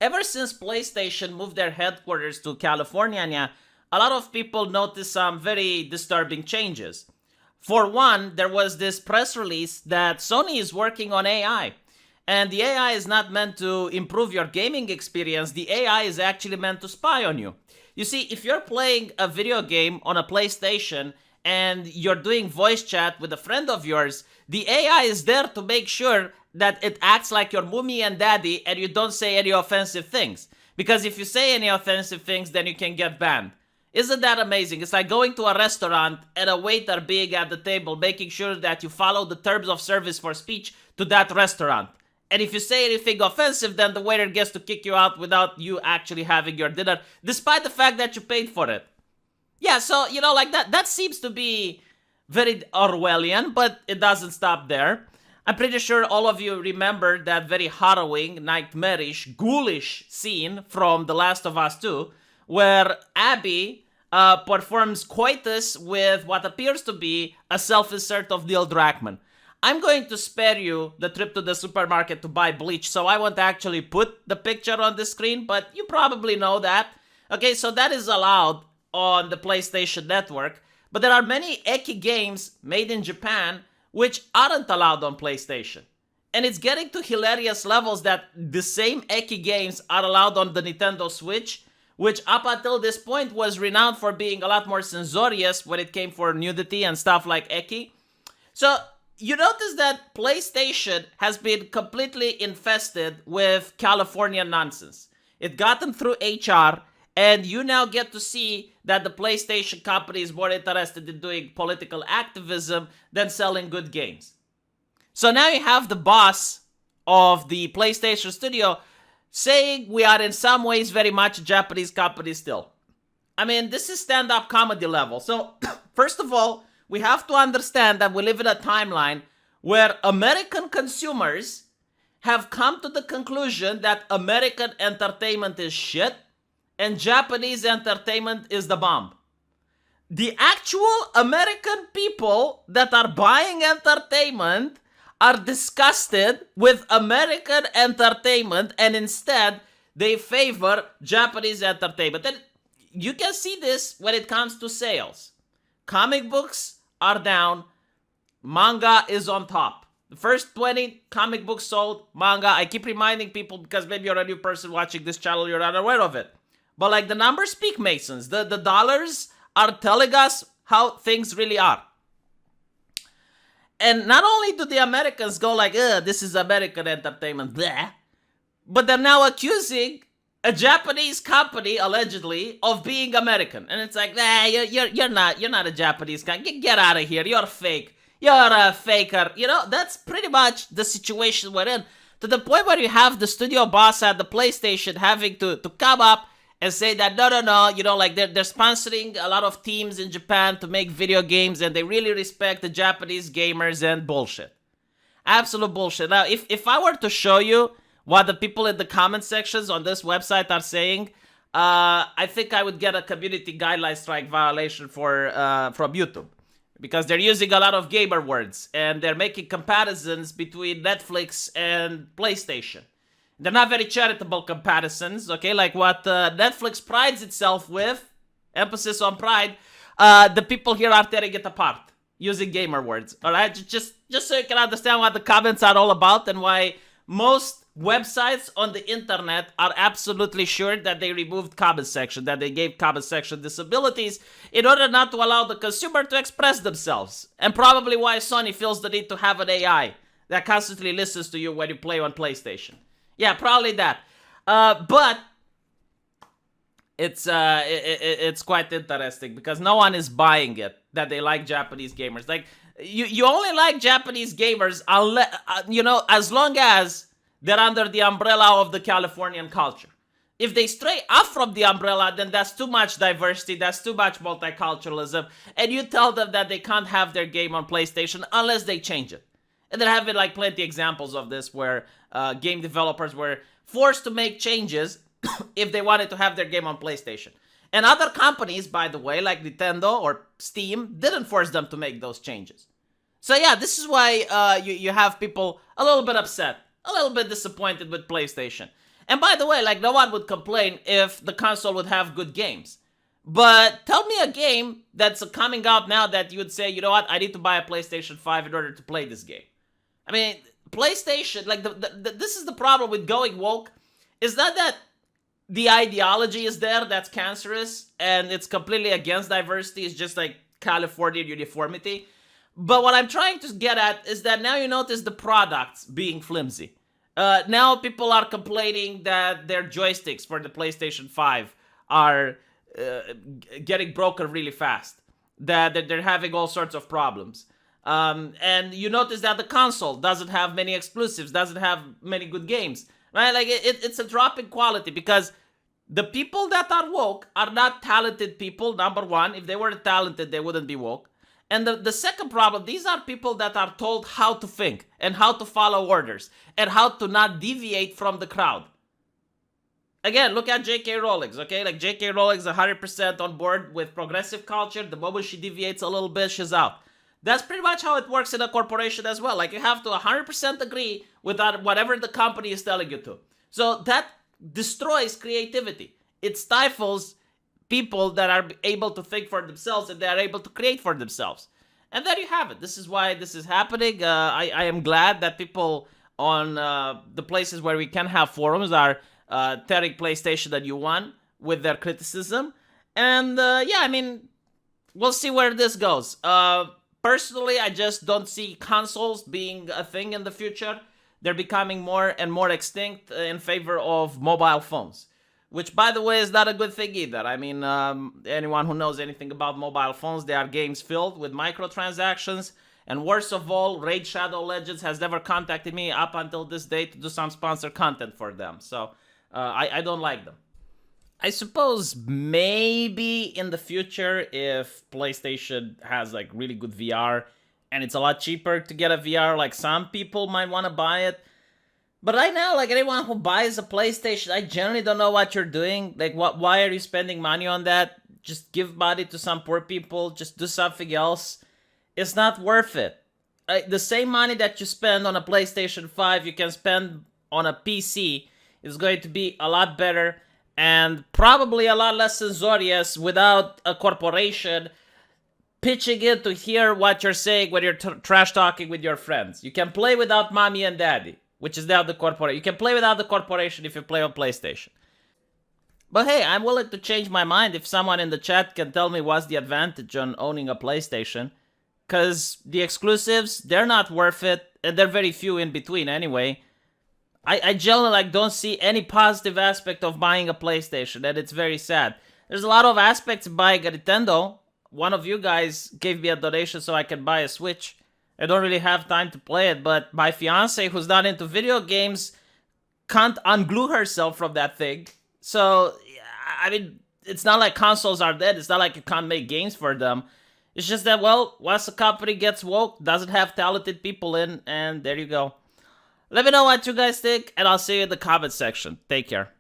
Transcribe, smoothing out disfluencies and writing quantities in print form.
ever since PlayStation moved their headquarters to California, a lot of people noticed some very disturbing changes. For one, there was this press release that Sony is working on AI. And the AI is not meant to improve your gaming experience. The AI is actually meant to spy on you. You see, if you're playing a video game on a PlayStation and you're doing voice chat with a friend of yours, the AI is there to make sure that it acts like your mommy and daddy and you don't say any offensive things. Because if you say any offensive things, then you can get banned. Isn't that amazing? It's like going to a restaurant and a waiter being at the table, making sure that you follow the terms of service for speech to that restaurant. And if you say anything offensive, then the waiter gets to kick you out without you actually having your dinner, despite the fact that you paid for it. Yeah, so, like that seems to be very Orwellian, but it doesn't stop there. I'm pretty sure all of you remember that very harrowing, nightmarish, ghoulish scene from The Last of Us 2, where Abby performs coitus with what appears to be a self-insert of Neil Druckmann. I'm going to spare you the trip to the supermarket to buy bleach, so I won't actually put the picture on the screen, but you probably know that. Okay, so that is allowed on the PlayStation Network, but there are many eki games made in Japan which aren't allowed on PlayStation. And it's getting to hilarious levels that the same eki games are allowed on the Nintendo Switch, which up until this point was renowned for being a lot more censorious when it came for nudity and stuff like eki. So you notice that PlayStation has been completely infested with California nonsense. It got them through HR, and you now get to see that the PlayStation company is more interested in doing political activism than selling good games. So now you have the boss of the PlayStation studio saying we are in some ways very much a Japanese company still. I mean, this is stand-up comedy level. So, first of all, we have to understand that we live in a timeline where American consumers have come to the conclusion that American entertainment is shit and Japanese entertainment is the bomb. The actual American people that are buying entertainment are disgusted with American entertainment and instead they favor Japanese entertainment. And you can see this when it comes to sales. Comic books are down, manga is on top. The first 20 comic books sold, manga. I keep reminding people because maybe you're a new person watching this channel, you're not aware of it. But like the numbers speak, Masons. The dollars are telling us how things really are. And not only do the Americans go like, this is American entertainment, bleh, but they're now accusing a Japanese company, allegedly, of being American. And it's like, you're not a Japanese company. Get out of here. You're fake. You're a faker. That's pretty much the situation we're in. To the point where you have the studio boss at the PlayStation having to come up and say that, no, they're sponsoring a lot of teams in Japan to make video games and they really respect the Japanese gamers and bullshit. Absolute bullshit. Now, if I were to show you what the people in the comment sections on this website are saying, I think I would get a community guideline strike violation from YouTube. Because they're using a lot of gamer words and they're making comparisons between Netflix and PlayStation. They're not very charitable comparisons, okay? Like what Netflix prides itself with, emphasis on pride, the people here are tearing it apart using gamer words, all right? Just so you can understand what the comments are all about and why most websites on the internet are absolutely sure that they removed comment section, that they gave comment section disabilities in order not to allow the consumer to express themselves. And probably why Sony feels the need to have an AI that constantly listens to you when you play on PlayStation. Yeah, probably that. But it's quite interesting because no one is buying it that they like Japanese gamers. Like you only like Japanese gamers unless, as long as they're under the umbrella of the Californian culture. If they stray off from the umbrella, then that's too much diversity, that's too much multiculturalism, and you tell them that they can't have their game on PlayStation unless they change it. And there have been like plenty examples of this where game developers were forced to make changes if they wanted to have their game on PlayStation. And other companies, by the way, like Nintendo or Steam, didn't force them to make those changes. So yeah, this is why you have people a little bit upset, a little bit disappointed with PlayStation. And by the way, like, no one would complain if the console would have good games. But tell me a game that's coming out now that you would say, you know what, I need to buy a PlayStation 5 in order to play this game. I mean, PlayStation, like, this is the problem with going woke, is not that the ideology is there that's cancerous and it's completely against diversity, it's just like Californian uniformity. But what I'm trying to get at is that now you notice the products being flimsy. Now people are complaining that their joysticks for the PlayStation 5 are getting broken really fast. That they're having all sorts of problems. And you notice that the console doesn't have many exclusives, doesn't have many good games. Right? Like, it's a drop in quality because the people that are woke are not talented people, number one. If they were talented, they wouldn't be woke. And the second problem, these are people that are told how to think and how to follow orders and how to not deviate from the crowd. Again, look at J.K. Rowling, okay? Like, J.K. Rowling's 100% on board with progressive culture. The moment she deviates a little bit, she's out. That's pretty much how it works in a corporation as well. Like, you have to 100% agree with whatever the company is telling you to. So that destroys creativity. It stifles people that are able to think for themselves and they are able to create for themselves. And there you have it. This is why this is happening. I am glad that people on the places where we can have forums are telling PlayStation that you won with their criticism. And yeah, I mean, we'll see where this goes. Personally, I just don't see consoles being a thing in the future. They're becoming more and more extinct in favor of mobile phones. Which, by the way, is not a good thing either. I mean, anyone who knows anything about mobile phones, they are games filled with microtransactions. And worst of all, Raid Shadow Legends has never contacted me up until this day to do some sponsored content for them. So, I don't like them. I suppose maybe in the future, if PlayStation has, like, really good VR, and it's a lot cheaper to get a VR, like, some people might want to buy it. But right now, like, anyone who buys a PlayStation, I generally don't know what you're doing. Like, why are you spending money on that? Just give money to some poor people. Just do something else. It's not worth it. The same money that you spend on a PlayStation 5, you can spend on a PC. It's going to be a lot better and probably a lot less censorious without a corporation pitching in to hear what you're saying when you're trash talking with your friends. You can play without mommy and daddy, which is now the corporation. You can play without the corporation if you play on PlayStation. But hey, I'm willing to change my mind if someone in the chat can tell me what's the advantage on owning a PlayStation. Because the exclusives, they're not worth it, and they're very few in between anyway. I generally, like, don't see any positive aspect of buying a PlayStation, and it's very sad. There's a lot of aspects of buying a Nintendo. One of you guys gave me a donation so I can buy a Switch. I don't really have time to play it, but my fiance, who's not into video games, can't unglue herself from that thing. So, I mean, it's not like consoles are dead. It's not like you can't make games for them. It's just that, well, once a company gets woke, doesn't have talented people in, and there you go. Let me know what you guys think, and I'll see you in the comment section. Take care.